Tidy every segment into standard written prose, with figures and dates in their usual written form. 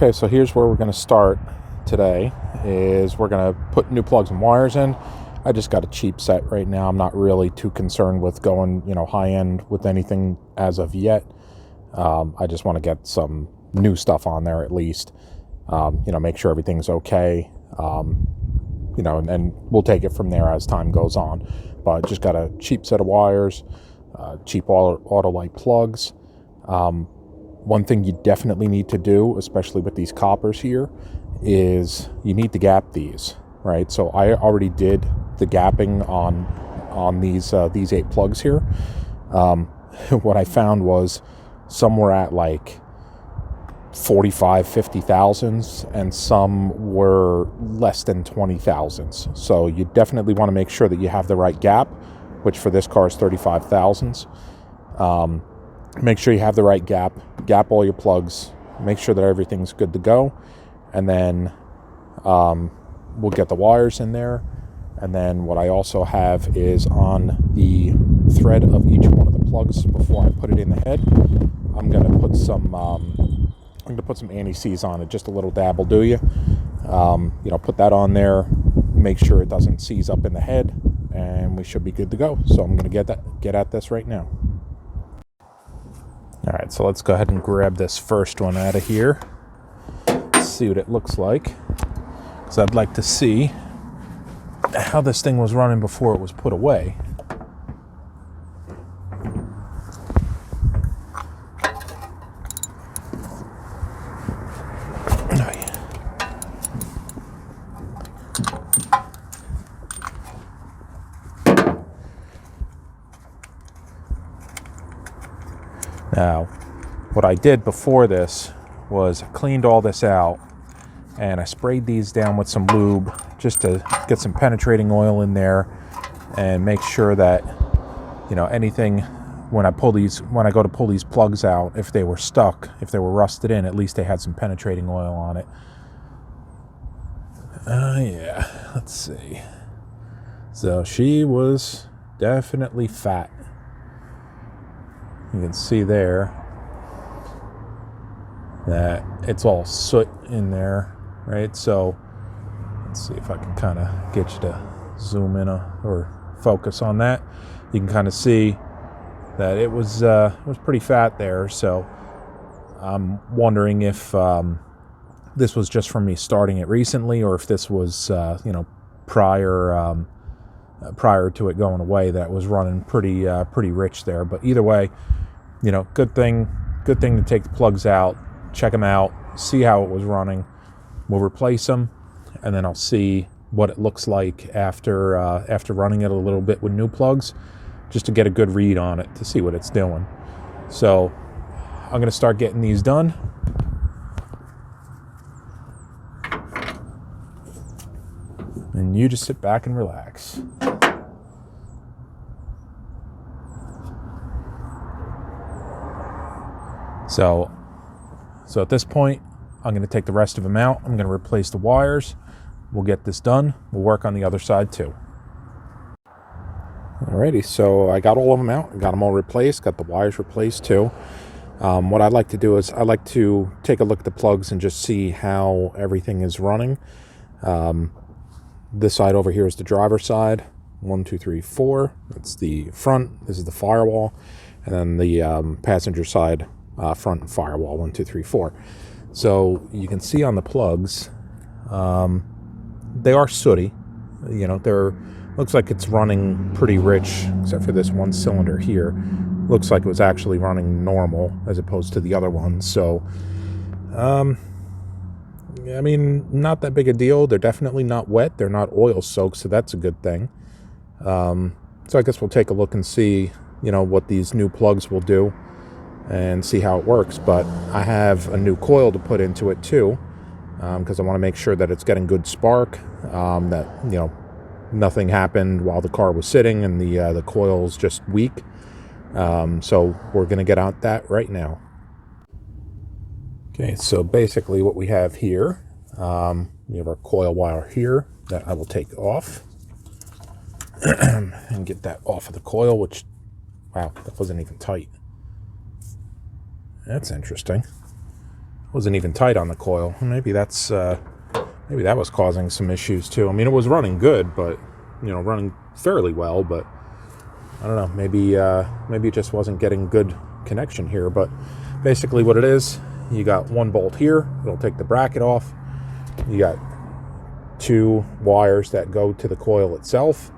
Okay, so here's where we're going to start today. Is we're going to put new plugs and wires in. I just got a cheap set right now. I'm not really too concerned with going, high end with anything as of yet. I just want to get some new stuff on there at least. Make sure everything's okay. And we'll take it from there as time goes on. But just got a cheap set of wires, cheap Autolite plugs. One thing you definitely need to do, especially with these coppers here, is you need to gap these, right? So I already did the gapping on these 8 plugs here. What I found was some were at like 45, 50 thousandths, and some were less than 20 thousandths. So you definitely want to make sure that you have the right gap, which for this car is 35 thousandths. Make sure you have the right gap all your plugs, make sure that everything's good to go, and then we'll get the wires in there. And then what I also have is on the thread of each one of the plugs, before I put it in the head, I'm going to put some anti-seize on it, just a little dab will do you. Put that on there, make sure it doesn't seize up in the head, and we should be good to go. So I'm going to get at this right now. All right, so let's go ahead and grab this first one out of here. See what it looks like, because I'd like to see how this thing was running before it was put away. Now, what I did before this was I cleaned all this out and I sprayed these down with some lube just to get some penetrating oil in there and make sure that, anything when I go to pull these plugs out, if they were stuck, if they were rusted in, at least they had some penetrating oil on it. Let's see. So she was definitely fat. You can see there that it's all soot in there, right? So let's see if I can kind of get you to zoom in or focus on that. You can kind of see that it was pretty fat there. So I'm wondering if this was just from me starting it recently, or if this was prior to it going away, that was running pretty rich there. But either way, good thing to take the plugs out, check them out, see how it was running. We'll replace them, and then I'll see what it looks like after running it a little bit with new plugs, just to get a good read on it, to see what it's doing. So I'm going to start getting these done. And you just sit back and relax. So at this point, I'm going to take the rest of them out. I'm going to replace the wires. We'll get this done. We'll work on the other side too. Alrighty, so I got all of them out. I got them all replaced. Got the wires replaced too. What I like to do is I like to take a look at the plugs and just see how everything is running. This side over here is the driver's side. 1, 2, 3, 4. That's the front. This is the firewall. And then the passenger side, front firewall. 1, 2, 3, 4. So you can see on the plugs, they are sooty. Looks like it's running pretty rich, except for this one cylinder here. Looks like it was actually running normal as opposed to the other one. So, not that big a deal. They're definitely not wet. They're not oil soaked, so that's a good thing. So I guess we'll take a look and see, what these new plugs will do and see how it works. But I have a new coil to put into it too, because I want to make sure that it's getting good spark, that, nothing happened while the car was sitting and the coil's just weak. So we're going to get out that right now. Okay, so basically what we have here, we have our coil wire here that I will take off and get that off of the coil, which, wow, that wasn't even tight. That's interesting. wasn't even tight on the coil. Maybe that was causing some issues too. I mean, it was running good, but running fairly well, but I don't know, maybe it just wasn't getting good connection here. But basically what it is, you got one bolt here, it'll take the bracket off. You got 2 wires that go to the coil itself,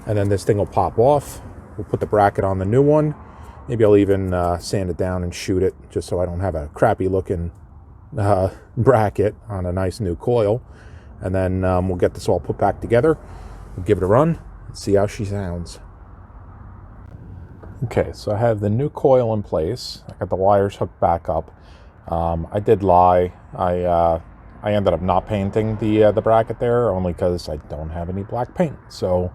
and then this thing will pop off. We'll put the bracket on the new one. Maybe I'll even sand it down and shoot it, just so I don't have a crappy looking bracket on a nice new coil. And then we'll get this all put back together. We'll give it a run and see how she sounds. Okay, so I have the new coil in place. I got the wires hooked back up. I did lie. I ended up not painting the bracket there, only because I don't have any black paint. So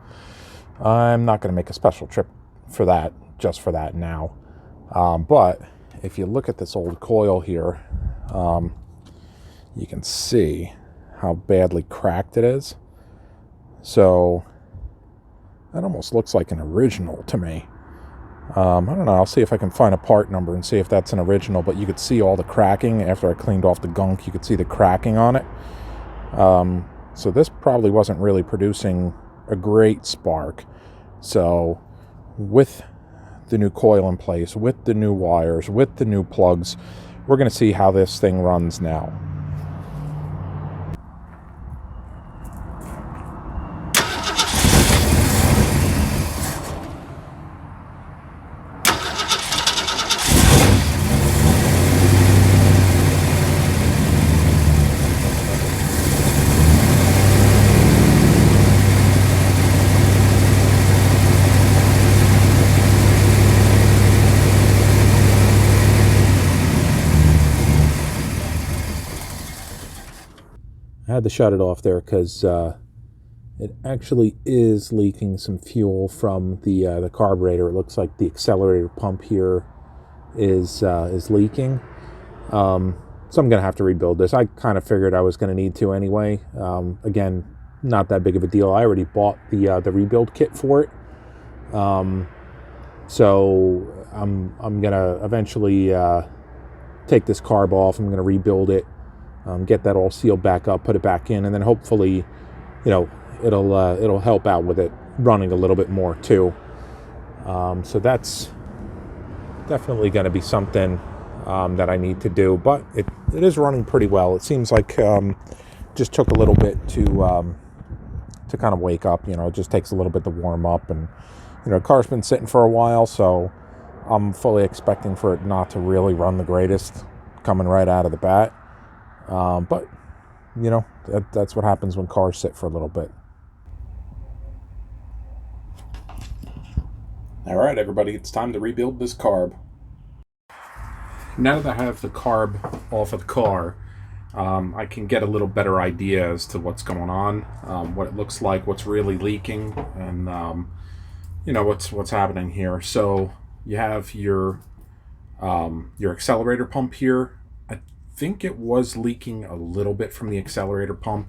I'm not going to make a special trip for that, just for that now. But if you look at this old coil here, you can see how badly cracked it is. So that almost looks like an original to me. I don't know, I'll see if I can find a part number and see if that's an original, but you could see all the cracking. After I cleaned off the gunk, you could see the cracking on it. So this probably wasn't really producing a great spark. So with the new coil in place, with the new wires, with the new plugs, we're going to see how this thing runs now. I had to shut it off there because it actually is leaking some fuel from the carburetor. It looks like the accelerator pump here is leaking. So I'm going to have to rebuild this. I kind of figured I was going to need to anyway. Again, not that big of a deal. I already bought the rebuild kit for it. So I'm going to eventually take this carb off. I'm going to rebuild it. Get that all sealed back up, put it back in, and then hopefully, it'll help out with it running a little bit more too. So that's definitely going to be something that I need to do, but it is running pretty well. It seems like just took a little bit to kind of wake up. It just takes a little bit to warm up, and the car's been sitting for a while, so I'm fully expecting for it not to really run the greatest coming right out of the bat. But that's what happens when cars sit for a little bit. All right, everybody, it's time to rebuild this carb. Now that I have the carb off of the car, I can get a little better idea as to what's going on, what it looks like, what's really leaking, and what's happening here. So you have your accelerator pump here. I think it was leaking a little bit from the accelerator pump,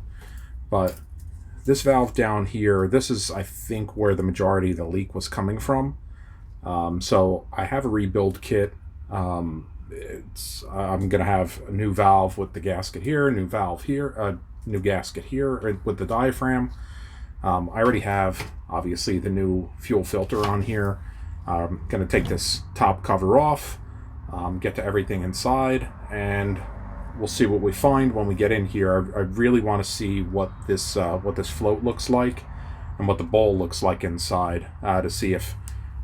but this valve down here, this is, I think, where the majority of the leak was coming from. So I have a rebuild kit. I'm gonna have a new valve with the gasket here, a new valve here, a new gasket here with the diaphragm. I already have, obviously, the new fuel filter on here. I'm gonna take this top cover off, get to everything inside, and we'll see what we find when we get in here. I really want to see what this float looks like and what the bowl looks like inside, to see if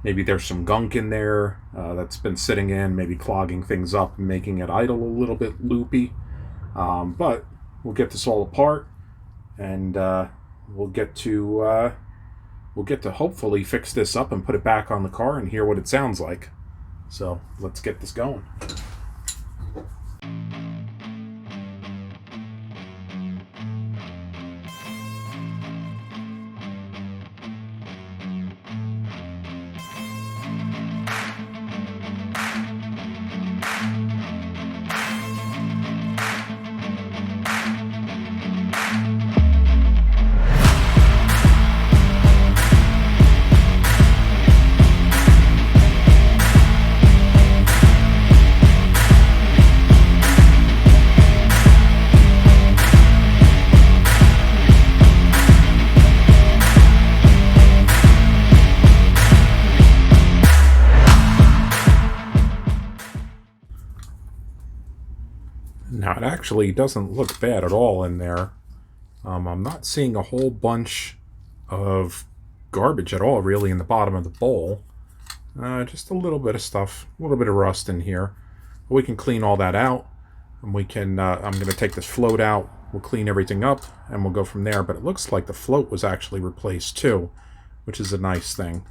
maybe there's some gunk in there that's been sitting in, maybe clogging things up and making it idle a little bit loopy. But we'll get this all apart, and we'll get to hopefully fix this up and put it back on the car and hear what it sounds like. So let's get this going. That actually doesn't look bad at all in there. I'm not seeing a whole bunch of garbage at all really in the bottom of the bowl. Just a little bit of stuff, a little bit of rust in here. But we can clean all that out, and we can, I'm going to take this float out, we'll clean everything up, and we'll go from there. But it looks like the float was actually replaced too, which is a nice thing.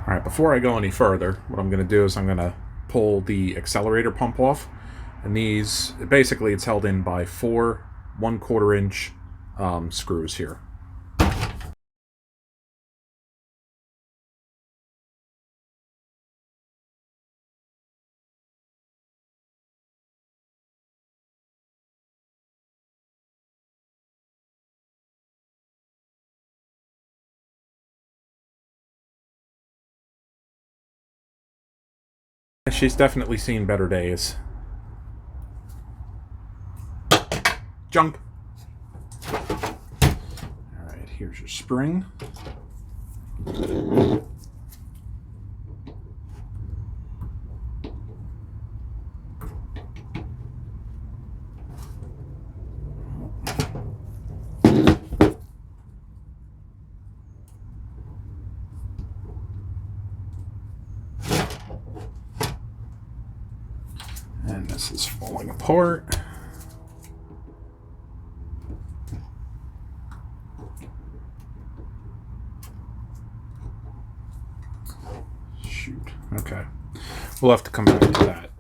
Alright, before I go any further, what I'm going to do is I'm going to pull the accelerator pump off. And these, basically it's held in by 4 1/4 inch screws here. She's definitely seen better days. Junk! Alright, here's your spring. And this is falling apart. Shoot. Okay. We'll have to come back to that.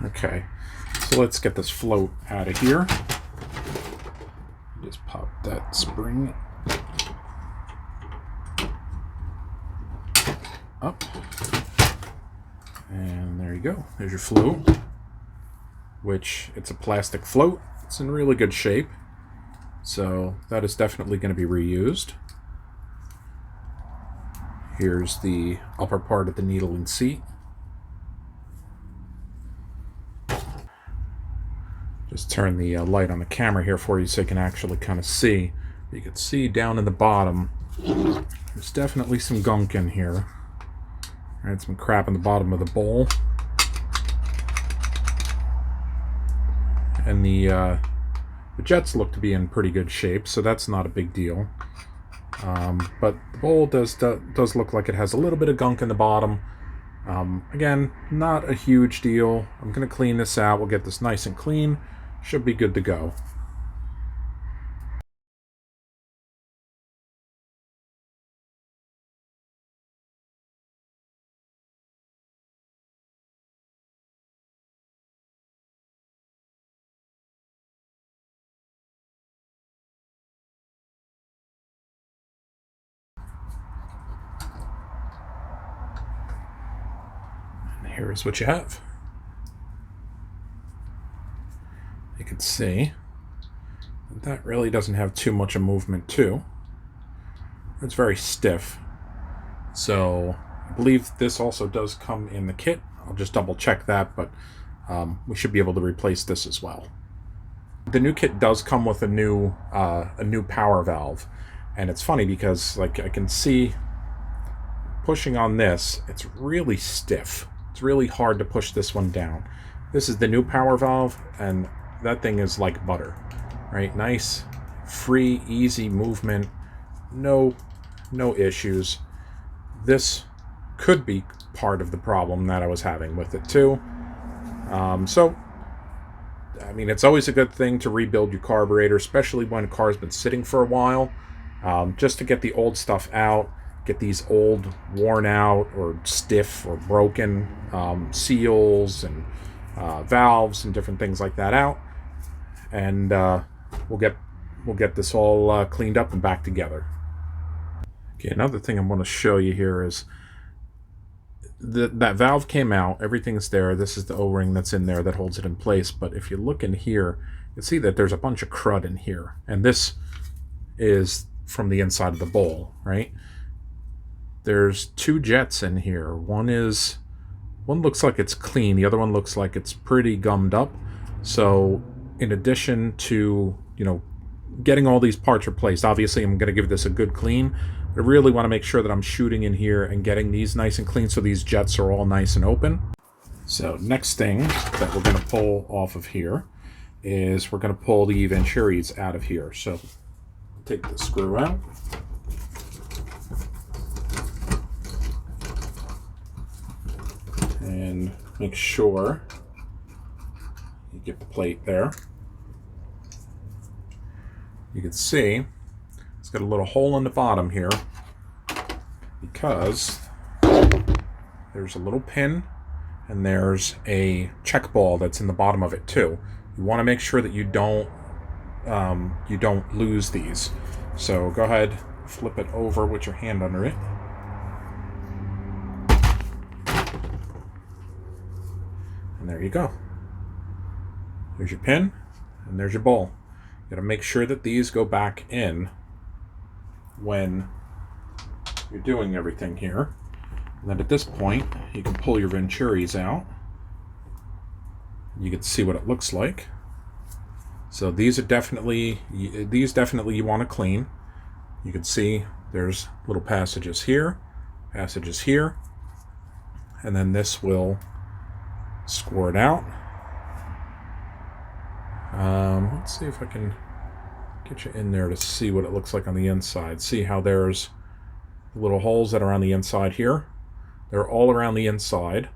Okay. So let's get this float out of here. Just pop that spring up. And there you go. There's your float. Which, it's a plastic float. It's in really good shape. So that is definitely going to be reused. Here's the upper part of the needle and seat. Just turn the light on the camera here for you so you can actually kind of see. You can see down in the bottom, there's definitely some gunk in here. Alright, some crap in the bottom of the bowl. And the jets look to be in pretty good shape, so that's not a big deal. But the bowl does look like it has a little bit of gunk in the bottom. Again, not a huge deal. I'm going to clean this out. We'll get this nice and clean. Should be good to go. And here's what you have. You can see that really doesn't have too much of movement too. It's very stiff. So I believe this also does come in the kit. I'll just double check that, but we should be able to replace this as well. The new kit does come with a new power valve, and it's funny because like I can see pushing on this, it's really stiff. It's really hard to push this one down. This is the new power valve, and that thing is like butter, right? Nice, free, easy movement, no issues. This could be part of the problem that I was having with it too. So, I mean, it's always a good thing to rebuild your carburetor, especially when a car's been sitting for a while, just to get the old stuff out, get these old, worn out, or stiff, or broken seals and valves and different things like that out. and we'll get this all cleaned up and back together. Okay, another thing I want to show you here is that valve came out, everything's there. This is the O-ring that's in there that holds it in place. But if you look in here, you see that there's a bunch of crud in here, and this is from the inside of the bowl, right? There's two jets in here. One looks like it's clean, the other one looks like it's pretty gummed up. So in addition to, getting all these parts replaced, obviously I'm going to give this a good clean. I really want to make sure that I'm shooting in here and getting these nice and clean so these jets are all nice and open. So next thing that we're going to pull off of here is we're going to pull the Venturis out of here. So take the screw out. And make sure you get the plate there. You can see it's got a little hole in the bottom here because there's a little pin and there's a check ball that's in the bottom of it too. You want to make sure that you don't lose these. So go ahead, flip it over with your hand under it. And there you go. There's your pin and there's your ball. You got to make sure that these go back in when you're doing everything here. And then at this point, you can pull your Venturis out. You can see what it looks like. So these definitely you want to clean. You can see there's little passages here, and then this will squirt out. Let's see if I can get you in there to see what it looks like on the inside. See how there's little holes that are on the inside here? They're all around the inside.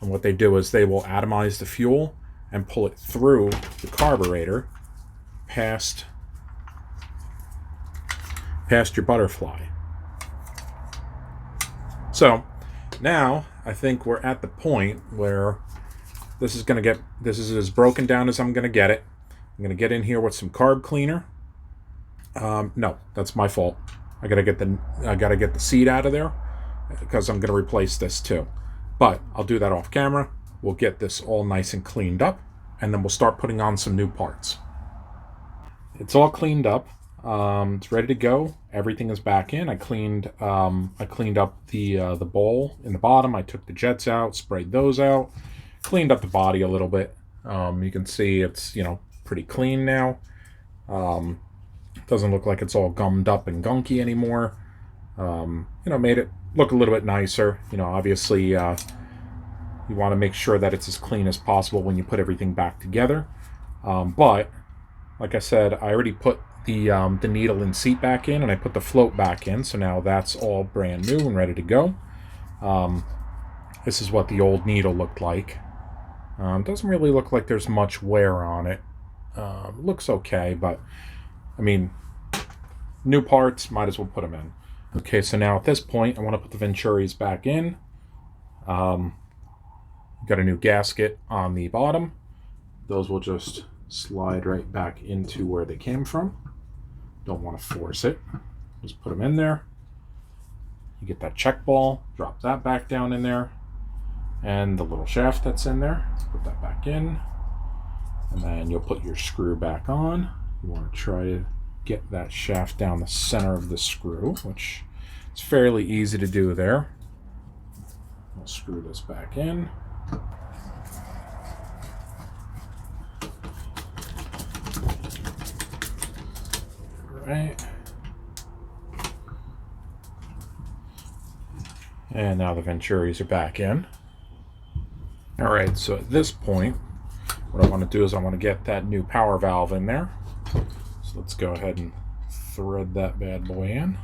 And what they do is they will atomize the fuel and pull it through the carburetor past your butterfly. So now I think we're at the point where this is as broken down as I'm going to get it. I'm going to get in here with some carb cleaner. No, that's my fault. I gotta get the seat out of there because I'm going to replace this too. But I'll do that off camera. We'll get this all nice and cleaned up, and then we'll start putting on some new parts. It's all cleaned up. It's ready to go. Everything is back in. I cleaned up the bowl in the bottom. I took the jets out, sprayed those out, cleaned up the body a little bit. You can see it's pretty clean now. Doesn't look like it's all gummed up and gunky anymore. Made it look a little bit nicer. Obviously you want to make sure that it's as clean as possible when you put everything back together. But like I said, I already put the needle and seat back in, and I put the float back in, so now that's all brand new and ready to go. This is what the old needle looked like. Doesn't really look like there's much wear on it. Looks okay, but I mean, new parts, might as well put them in. Okay, so now at this point, I want to put the Venturis back in. Got a new gasket on the bottom. Those will just slide right back into where they came from. Don't want to force it. Just put them in there. You get that check ball, drop that back down in there. And the little shaft that's in there, put that back in. And then you'll put your screw back on. You want to try to get that shaft down the center of the screw, which is fairly easy to do there. We'll screw this back in. Right. And now the Venturis are back in. All right, so at this point, what I want to do is I want to get that new power valve in there. So let's go ahead and thread that bad boy in.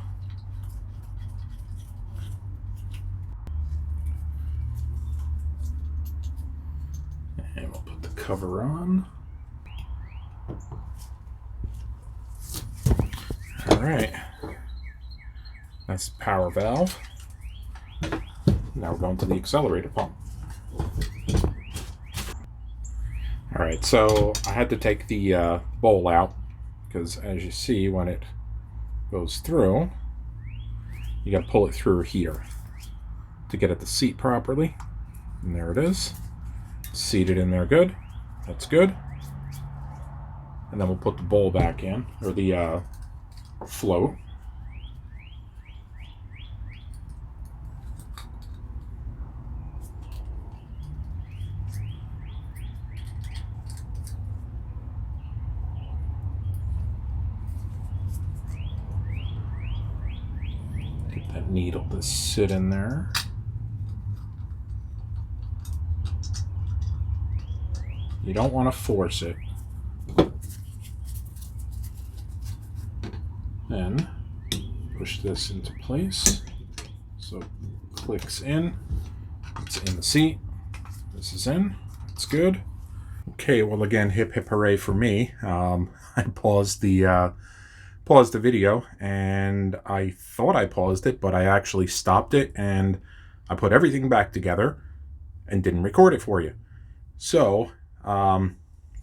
And we'll put the cover on. All right, that's the power valve. Now we're going to the accelerator pump. All right, so I had to take the bowl out because, as you see, when it goes through, you got to pull it through here to get it to seat properly. And there it is. Seated in there good. That's good. And then we'll put the bowl back in, or the float. Get that needle to sit in there. You don't want to force it. Then push this into place. So it clicks in. It's in the seat. This is in. It's good. Okay, well again, hip hip hooray for me. I paused the video, and I thought I paused it, but I actually stopped it, and I put everything back together and didn't record it for you. So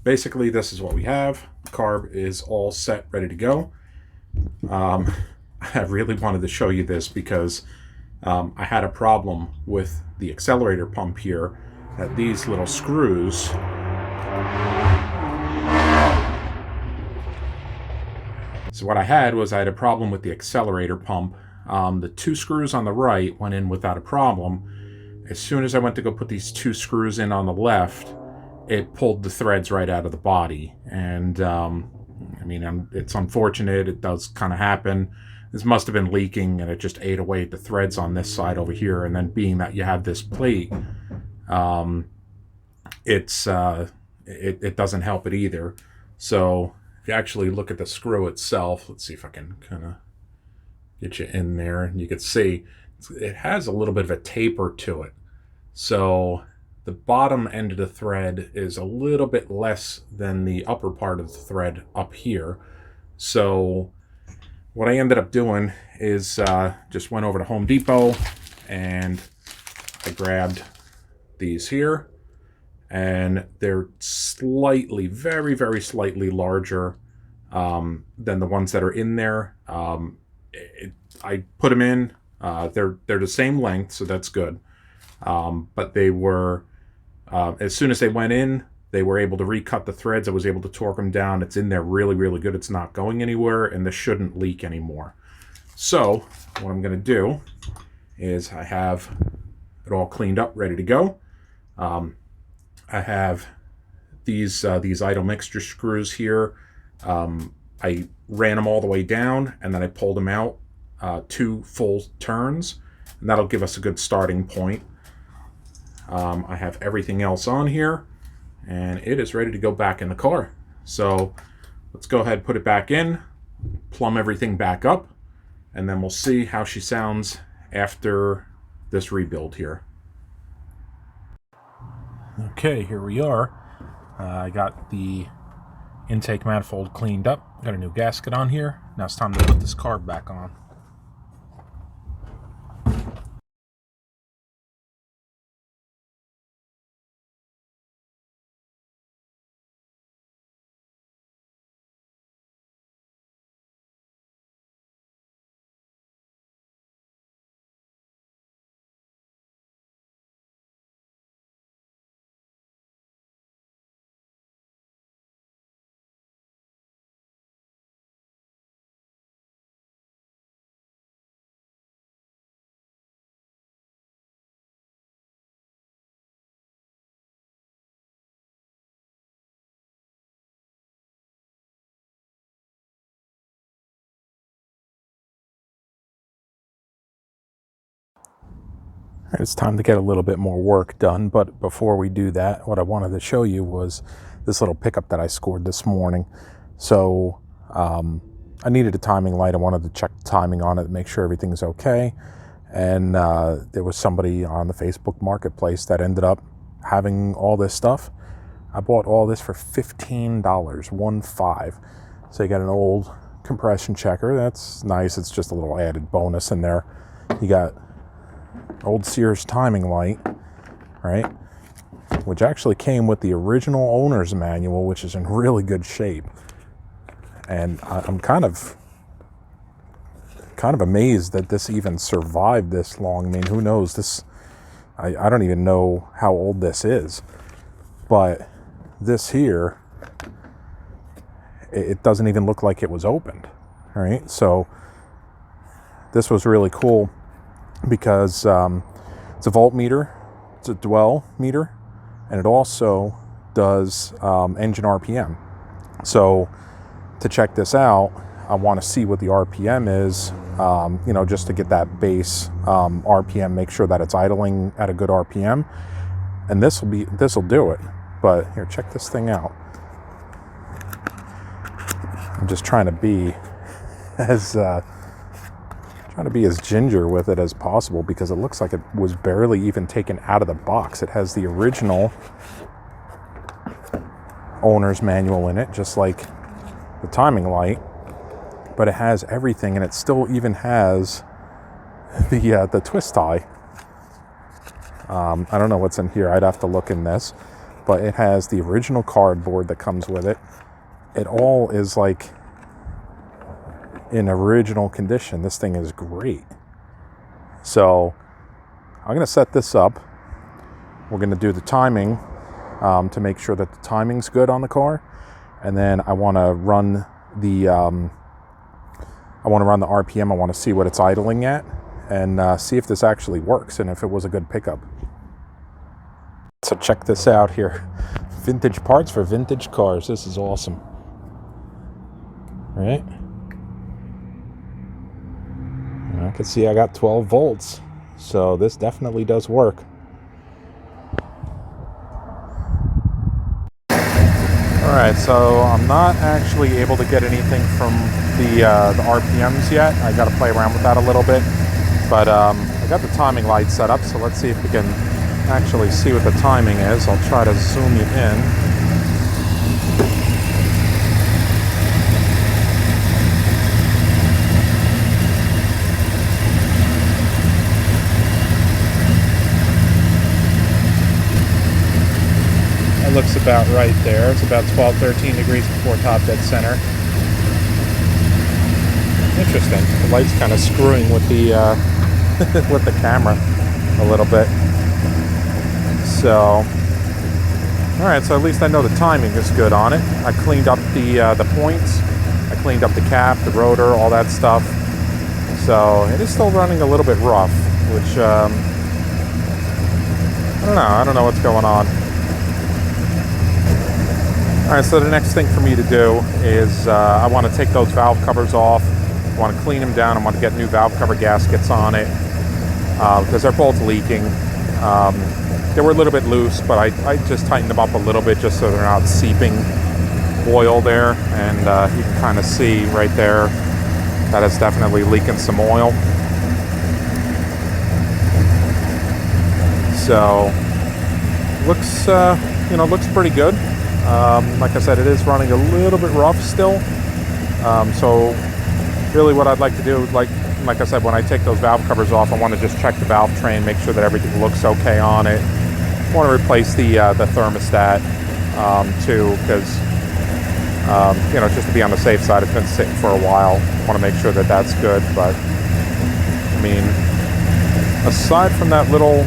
basically this is what we have. Carb is all set, ready to go. I really wanted to show you this because I had a problem with the accelerator pump here, that these little screws so what I had a problem with the accelerator pump. The two screws on the right went in without a problem. As soon as I went to go put these two screws in on the left, it pulled the threads right out of the body. And I mean, it's unfortunate. It does kind of happen. This must have been leaking, and it just ate away at the threads on this side over here. And then being that you have this plate, it doesn't help it either. So if you actually look at the screw itself, let's see if I can kind of get you in there, and you can see it has a little bit of a taper to it. So the bottom end of the thread is a little bit less than the upper part of the thread up here. So what I ended up doing is just went over to Home Depot, and I grabbed these here, and they're slightly, very, very slightly larger than the ones that are in there. I put them in. They're the same length, so that's good. But they were, as soon as they went in, they were able to recut the threads. I was able to torque them down. It's in there really, really good. It's not going anywhere, and this shouldn't leak anymore. So what I'm going to do is I have it all cleaned up, ready to go. I have these idle mixture screws here. I ran them all the way down, and then I pulled them out 2 full turns, and that'll give us a good starting point. I have everything else on here, and it is ready to go back in the car. So let's go ahead and put it back in, plumb everything back up, and then we'll see how she sounds after this rebuild here. Okay, here we are. I got the intake manifold cleaned up, got a new gasket on here. Now it's time to put this carb back on. It's time to get a little bit more work done, but before we do that, what I wanted to show you was this little pickup that I scored this morning. So I needed a timing light. I wanted to check the timing on it, make sure everything's okay. And there was somebody on the Facebook Marketplace that ended up having all this stuff. I bought all this for $15, 1.5. So you got an old compression checker. That's nice. It's just a little added bonus in there. You got old Sears timing light, right? which actually came with the original owner's manual, which is in really good shape. And I'm kind of amazed that this even survived this long. I mean, who knows? This, I don't even know how old this is. But this here, it doesn't even look like it was opened, right? So this was really cool because it's a voltmeter, it's a dwell meter, and it also does engine RPM. So to check this out, I want to see what the RPM is, just to get that base RPM, make sure that it's idling at a good RPM, and this will do it. But here, check this thing out. I'm just trying to be as ginger with it as possible because it looks like it was barely even taken out of the box. It has the original owner's manual in it, just like the timing light, but it has everything, and it still even has the twist tie. I don't know what's in here. I'd have to look in this, but it has the original cardboard that comes with it. It all is like in original condition. This thing is great. So I'm going to set this up. We're going to do the timing to make sure that the timing's good on the car, and then I want to run the RPM. I want to see what it's idling at and see if this actually works and if it was a good pickup. So check this out here. Vintage parts for vintage cars. This is awesome. Right? I can see I got 12 volts. So this definitely does work. Alright, so I'm not actually able to get anything from the RPMs yet. I got to play around with that a little bit. But I got the timing light set up, so let's see if we can actually see what the timing is. I'll try to zoom you in. It looks about right there. It's about 12-13 degrees before top dead center. Interesting. The light's kind of screwing with the with the camera a little bit. So, all right. So at least I know the timing is good on it. I cleaned up the points. I cleaned up the cap, the rotor, all that stuff. So it is still running a little bit rough, which I don't know. I don't know what's going on. All right. So the next thing for me to do is I want to take those valve covers off. I want to clean them down. I want to get new valve cover gaskets on it because they're both leaking. They were a little bit loose, but I just tightened them up a little bit just so they're not seeping oil there. And you can kind of see right there that it's definitely leaking some oil. So looks pretty good. Like I said, it is running a little bit rough still. So really what I'd like to do, like I said, when I take those valve covers off, I want to just check the valve train, make sure that everything looks okay on it. I want to replace the thermostat too, because just to be on the safe side, it's been sitting for a while. I want to make sure that that's good. But I mean, aside from that little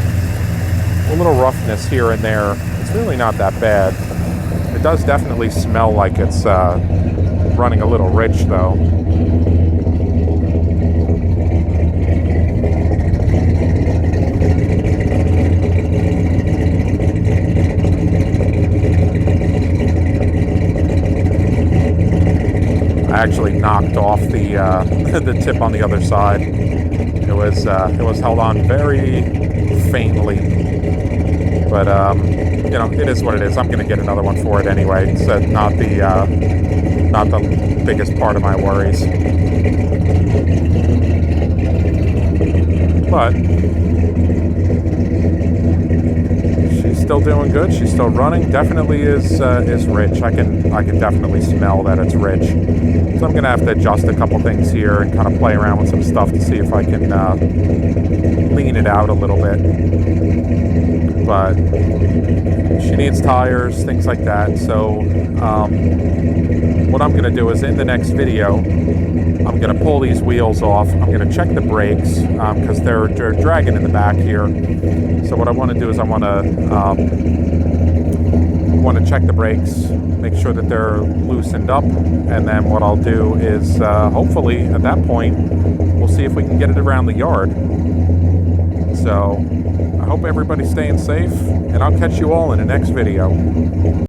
roughness here and there, it's really not that bad. It does definitely smell like it's running a little rich though. I actually knocked off the tip on the other side. It was held on very faintly, but it is what it is. I'm going to get another one for it anyway. It's not the biggest part of my worries, but she's still doing good. She's still running. Definitely is rich. I can definitely smell that it's rich. So I'm gonna have to adjust a couple things here and kind of play around with some stuff to see if I can lean it out a little bit. but she needs tires, things like that. So what I'm going to do is in the next video, I'm going to pull these wheels off. I'm going to check the brakes because they're dragging in the back here. So what I want to do is I want to check the brakes, make sure that they're loosened up, and then what I'll do is hopefully at that point we'll see if we can get it around the yard. So I hope everybody's staying safe, and I'll catch you all in the next video.